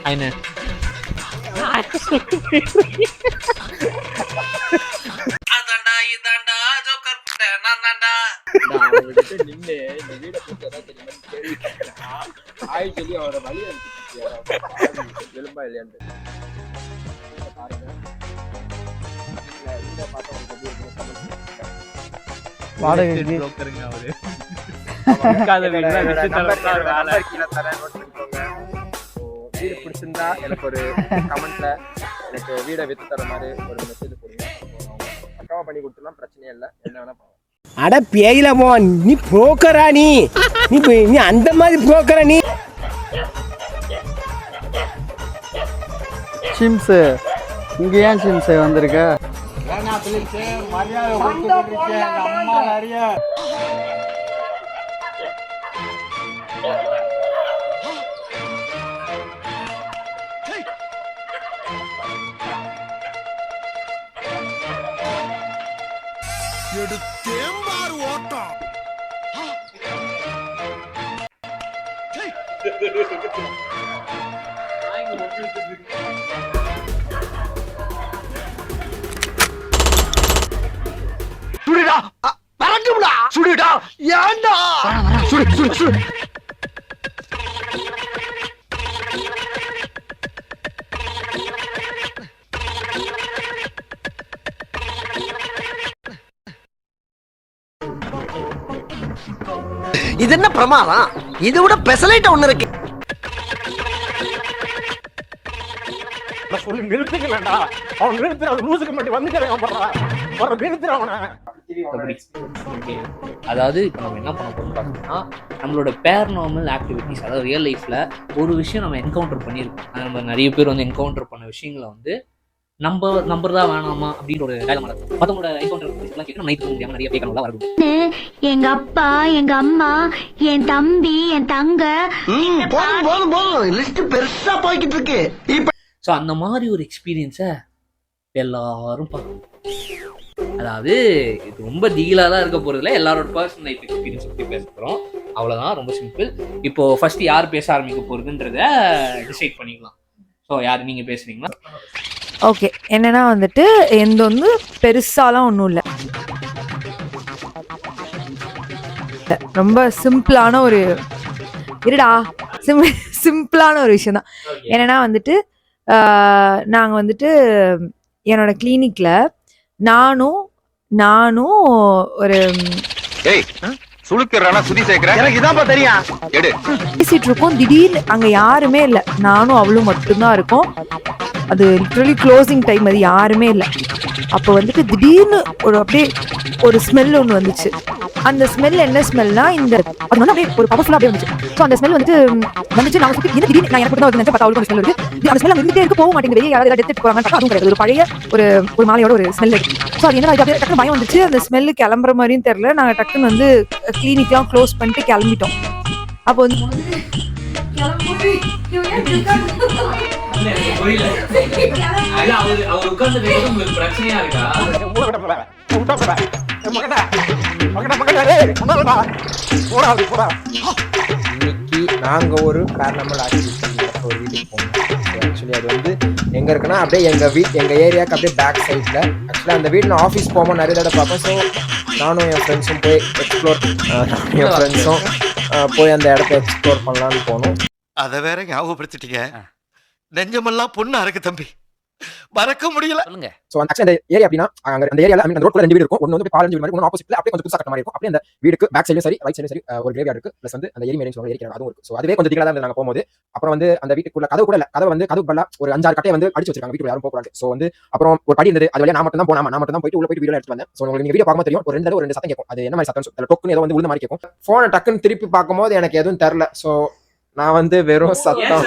Eine. அதான்டா இதான்டா joker நான் தான்டா நின்று இந்த வீடை பத்தி தெரியுமா கேள்வி ஆய் சொல்லி அவரை வழி அனுப்பிச்சு எலும்பா இல்லையான்னு பாருங்க. வீடை வாடகை அவரு வீடு பிடிச்சிருந்தா எனக்கு ஒரு கமெண்ட்ல எனக்கு வீடை வித்து தர மாதிரி ஒரு மெசேஜ் போடுங்க. பக்காவா பண்ணி கொடுத்துலாம், பிரச்சனையே இல்லை. என்ன வேணா பாருங்க. அட பேயிலமோ, நீ புரோக்கரா? நீ அந்த மாதிரி புரோக்கரா? நீ சிம்ஸ் இங்க ஏன் சிம்ஸ் வந்திருக்க? எடுத்தேம்பார் ஓட்டம். சுடுடா, பறக்கும்டா, சுடுடா, ஏன்டா சுடு சுடு சுடு. இது என்ன பிரமாதம்? இது விட பெசலைட் ஒண்ணு இருக்கு. சொல்லி நிறுத்துக்கலடா, அவன் நிறுத்துற லூசுக்கு மட்டும் வந்துக்கிறேன் நிறுத்துற அவனை. அதாவது இப்போ நம்ம என்ன பண்ண போறோம்னு பார்த்தோம்னா, நம்மளோட பேரநார்மல் ஆக்டிவிட்டிஸ், அதாவது ரியல் லைஃப்ல ஒரு விஷயம் நம்ம என்கவுண்டர் பண்ணியிருக்கோம். நம்ம நிறைய பேர் வந்து என்கவுண்டர் பண்ண விஷயங்களை வந்து நம்புறதா வேணாமா அப்படின்ற ஒரு டயலமா இருக்கும். மத்தவங்களோட என்கவுண்டர் எல்லாம் கேட்க நம்ம நைட் தூங்க முடியாம நிறைய பேர் வரணும். எங்க அப்பா, எங்க அம்மா, என் தம்பி, என் தங்க, போதும் லிஸ்ட் பெருசா போய்கிட்டு இருக்கு. ஸோ அந்த மாதிரி ஒரு எக்ஸ்பீரியன்ஸை எல்லாரும் பார்க்கணும். அதாவது இது ரொம்ப டீலாக தான் இருக்க போகிறதுல எல்லாரோட பர்சனல் லைஃப் எக்ஸ்பீரியன்ஸ் பற்றி பேச போகிறோம். அவ்வளோதான், ரொம்ப சிம்பிள். இப்போ ஃபர்ஸ்ட் யார் பேச ஆரம்பிக்க போகிறதுன்றத டிசைட் பண்ணிக்கலாம். ஸோ யார் நீங்கள் பேசுறீங்களா? ஓகே, என்னன்னா வந்துட்டு எந்த வந்து பெருசாலாம் ஒன்றும் இல்லை, ரொம்ப சிம்பிளான ஒரு சிம்பிளான ஒரு விஷயம் தான். என்னன்னா வந்துட்டு நாங்கள் வந்துட்டு என்னோட கிளினிக்ல நானும் ஒரு பேசிட்டு இருக்கோம். திடீர்னு அங்க யாருமே இல்லை, நானும் அவளும் மட்டும்தான் இருக்கோம். அது லிட்டரலி க்ளோசிங் டைம், அது யாருமே இல்லை. அப்போ வந்துட்டு திடீர்னு அப்படியே ஒரு ஸ்மெல் ஒன்று வந்துச்சு. அந்த ஸ்மெல் என்ன ஸ்மெல்னா, அது வந்து அப்படியே ஒரு பவர்ஃபுல்லாக அப்படியே வந்துச்சு. ஸோ அந்த ஸ்மெல் வந்துட்டு நான் சுற்றி என்ன திடீர்னு நான் எனக்கு தான் வந்து பார்த்தா அவளுக்கு ஒரு ஸ்மெல் இருக்குது. அந்த ஸ்மெல் அங்கே இருந்துகிட்டே இருக்க போக மாட்டேங்குது. வெளியே யாராவது எடுத்துட்டு போகிறாங்க, அதுவும் கிடையாது. ஒரு பழைய ஒரு மாலையோட ஒரு ஸ்மெல் இருக்குது. ஸோ அது என்ன அப்படியே டக்குனு பயம் வந்துச்சு. அந்த ஸ்மெல்லு கிளம்புற மாதிரியும் தெரியல. நாங்கள் டக்குன்னு வந்து கிளினிக்லாம் க்ளோஸ் பண்ணிட்டு கிளம்பிட்டோம். அப்போ வந்து இன்னைக்கு நாங்க ஒரு பேரநார்மல் ஆக்டிவிட்டி ஒரு வீட்டுக்கு போனோம். ஆக்சுவலி அது வந்து எங்க இருக்குன்னா அப்படியே எங்க ஏரியாவுக்கு அப்படியே பேக் சைட்ல. ஆக்சுவலி அந்த வீடு நான் ஆஃபீஸ் போகும்போது நிறைய தடவை பார்ப்பேன். ஸோ நானும் என் ஃப்ரெண்ட்ஸும் போய் போய் அந்த இடத்த எக்ஸ்ப்ளோர் பண்ணலான்னு போனோம். அதை வேற ஞாபகப்படுத்திட்டீங்க. நெஞ்சமெல்லாம் பொண்ணா இருக்கு தம்பி, மறக்க முடியல. சோ ஆக்சுவலி அந்த ஏரியா அப்படின்னா அந்த ஏரியால அந்த ரோட்ல 2 வீடு இருக்கும். ஒன்னு வந்து பாலஞ்சு வீடு மாதிரி, ஒன்னு ஆப்போசிட்ல அப்படியே கொஞ்சம் புதுசா கட்ட மாதிரி இருக்கும். அப்படியே அந்த வீடுக்கு பேக் சைடுலயும் சரி ரைட் சைடுலயும் சரி ஒரு கிரேவ்யார்ட் இருக்கு. பிளஸ் வந்து அந்த ஏரி மேரின்னு சொல்லுவாங்க, ஏரி அதுவும் இருக்கு. சோ அதுவே கொஞ்சம் திகழா தான் நாங்க போகும்போது. அப்புறம் வந்து அந்த வீட்டுக்குள்ள கதவு கூட இல்ல, கதவு பல்ல ஒரு 5-6 கட்டையை வந்து அடிச்சு வச்சிருக்காங்க. வீட்டுக்குள்ள யாரும் போக கூடாது. சோ வந்து அப்புறம் ஒரு படி இருந்தது, அது வழியா நான் மட்டும் தான் போனாம, நான் மட்டும் தான் போயிட்டு உள்ள போயிட்டு வீடியோ எடுத்து வந்தேன். சோ உங்களுக்கு நீங்க வீடியோ பார்க்கும்போது தெரியும், ஒரு 2 சத்தம் கேட்கும். அது என்ன மாதிரி சத்தம்? அதுல டொக்குன்னு ஏதோ வந்து உள்ள மாதிரி கேட்கும். போனை டக்குன்னு திருப்பி பார்க்கும்போது எனக்கு எதுவும் தெரியல. சோ நான் வந்து வெறும் சத்தம்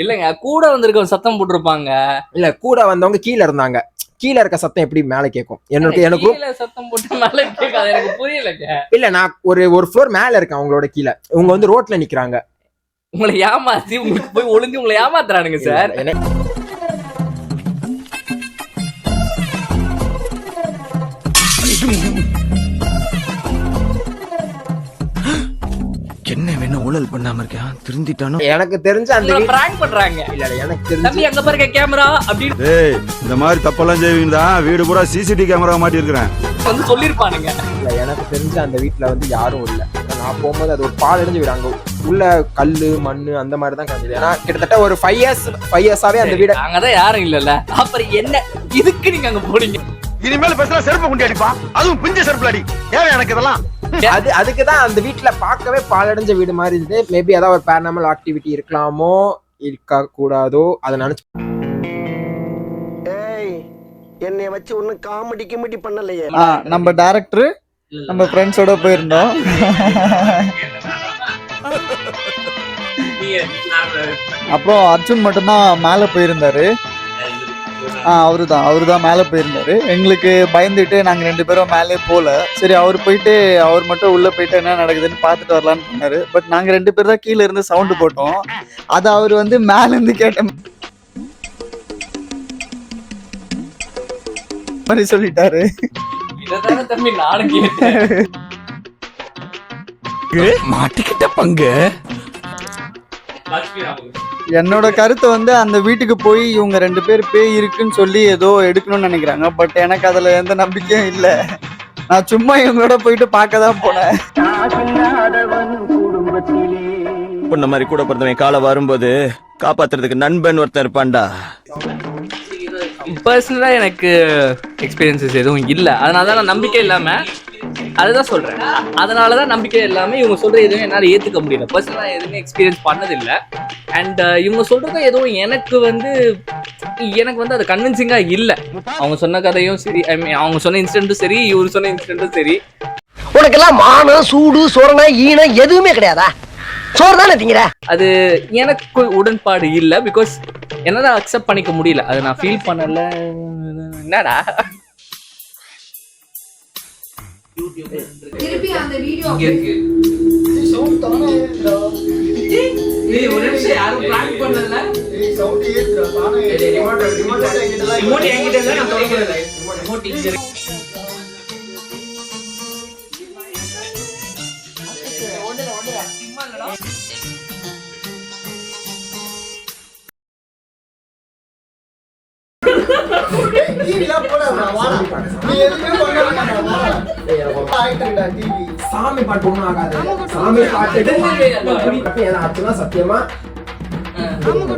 இல்லங்க, கூட வந்திருக்க சத்தம் போட்டிருப்பாங்க. இல்ல, கூட வந்தவங்க கீழே இருந்தாங்க. கீழே இருக்க சத்தம் எப்படி மேல கேட்கும்? எனக்கு சத்தம் போட்டு மேல கேட்காது, எனக்கு புரியலங்க. இல்ல, நான் ஒரு ஃப்ளோர் மேல இருக்கேன் அவங்களோட கீழே. இவங்க வந்து ரோட்ல நிக்கிறாங்க. உங்களை ஏமாத்தி உங்களுக்கு போய் ஒளிஞ்சு உங்களை ஏமாத்துறானுங்க சார். என்ன வேணும் ஊழல் பண்ணாம இருக்கேன் திருந்திட்டானோ. எனக்கு தெரிஞ்ச அந்த உங்களை வீட்- prank பண்றாங்க. இல்ல இல்ல, எனக்கு தெரிஞ்சு தம்பி அங்க பாருங்க கேமரா அப்படின்னு ஏய் இந்த மாதிரி தப்பெல்லாம் செய்வீங்க தான் வீடு பூரா சிசிடிவி கேமரா மாட்டி இருக்கிறேன். வந்து சொல்லிருப்பானுங்க. இல்ல, எனக்கு தெரிஞ்ச அந்த வீட்ல வந்து யாரும் இல்ல. நான் போகும்போது அது ஒரு பால் அடைஞ்சு வீடு, அங்க உள்ள கல்லு மண்ணு அந்த மாதிரி தான் காமிச்சது. ஏன்னா கிட்டத்தட்ட ஒரு 5 இயர்ஸாவே அந்த வீடு அங்கதான் யாரும் இல்லல்ல, அப்புறம் என்ன இதுக்கு நீங்க அங்க போனீங்க? இனிமேல் பேசுனா செருப்பு குண்டி அடிப்பா, அதுவும் பிஞ்ச செருப்புல அடி. ஏன் எனக்கு இதெல்லாம்? அதுக்குதான் அந்த வீட்ல பார்க்கவே பாலடைஞ்ச வீடு மாதிரி இருந்தது. மேபி அதான் ஒரு பேரநார்மல் ஆக்டிவிட்டி இருக்கலாமோ இருக்க கூடாதோ அதை நினைச்சு. என்னை வச்சு ஒன்னும் காமெடி கிமெடி பண்ணலையே. நம்ம டைரக்டர் நம்ம ஃப்ரெண்ட்ஸோட போயிருந்தோம். அப்புறம் அர்ஜுன் மட்டும்தான் மேலே போயிருந்தாரு. அவருதான் மேலே போயிருந்தாரு. எங்களுக்கு பயந்துட்டு நாங்கள் 2 பேரும் மேலே போகல. சரி அவர் போயிட்டு அவர் மட்டும் உள்ளே போயிட்டு என்ன நடக்குதுன்னு பார்த்துட்டு வரலான்னு பண்ணாரு. பட் நாங்கள் 2 பேர் தான் கீழே இருந்து சவுண்டு போட்டோம். அதை அவர் வந்து மேலேருந்து கேட்ட மாதிரி சொல்லிட்டாரு. இதைத்தானே தம்பி நானும் கேட்டேன். மாட்டிக்கிட்ட பங்கு. என்னோட கருத்து வந்து அந்த வீட்டுக்கு போய் இவங்க 2 பேர் பேய் இருக்குன்னு சொல்லி ஏதோ எடுக்கணும்னு நினைக்கிறாங்க. பட் எனக்கு அதுல எந்த நம்பிக்கையும் இல்லை. நான் சும்மா இவங்களோட போயிட்டு பார்க்க தான் போனேன். பொண்ணு மாதிரி கூட பிறந்தவன் காலை வரும்போது காப்பாத்துறதுக்கு நண்பன் ஒருத்தன் இருப்பான்டா. பர்சனலா எனக்கு எக்ஸ்பீரியன்சஸ் எதுவும் இல்லை, அதனால தான் நான் நம்பிக்கை இல்லாம அதுதான் சொல்றேன். அதனாலதான் நம்பிக்கை இல்லாம இவங்க சொல்ற எதுவும் என்னால ஏத்துக்க முடியல. பர்சனலா எதுவுமே எக்ஸ்பீரியன்ஸ் பண்ணதில்லை. அண்ட் இவங்க சொல்றதும் எதுவும் எனக்கு வந்து அது கன்வின்சிங்கா இல்லை. அவங்க சொன்ன கதையும் சரி, ஐ மீன் அவங்க சொன்ன இன்சிடென்ட்டும் சரி, இவரு சொன்ன இன்சிடென்ட்டும் சரி. உனக்கெல்லாம் மானம் சூடு சோரணை ஈனம் எதுவுமே கிடையாதா? சோறு தானே திங்கிற. அது எனக்கு உடன்பாடு இல்லை. பிகாஸ் என்னால அக்செப்ட் பண்ணிக்க முடியல. அதை நான் ஃபீல் பண்ணல. என்னடா திருப்பி அந்த வீடியோ இங்க இருக்கு. ஏய் ஒரு நிமிஷம் யாரும் பிளான் பண்ணல. ரிமோட் என்கிட்ட இல்ல, நான் தொடங்கல. ரிமோட் இங்க இருக்கு. சாமி பாட்டு ஒண்ணும் ஆகாது. சாமி பாட்டு அர்ச்சனா சத்தியமா அமுக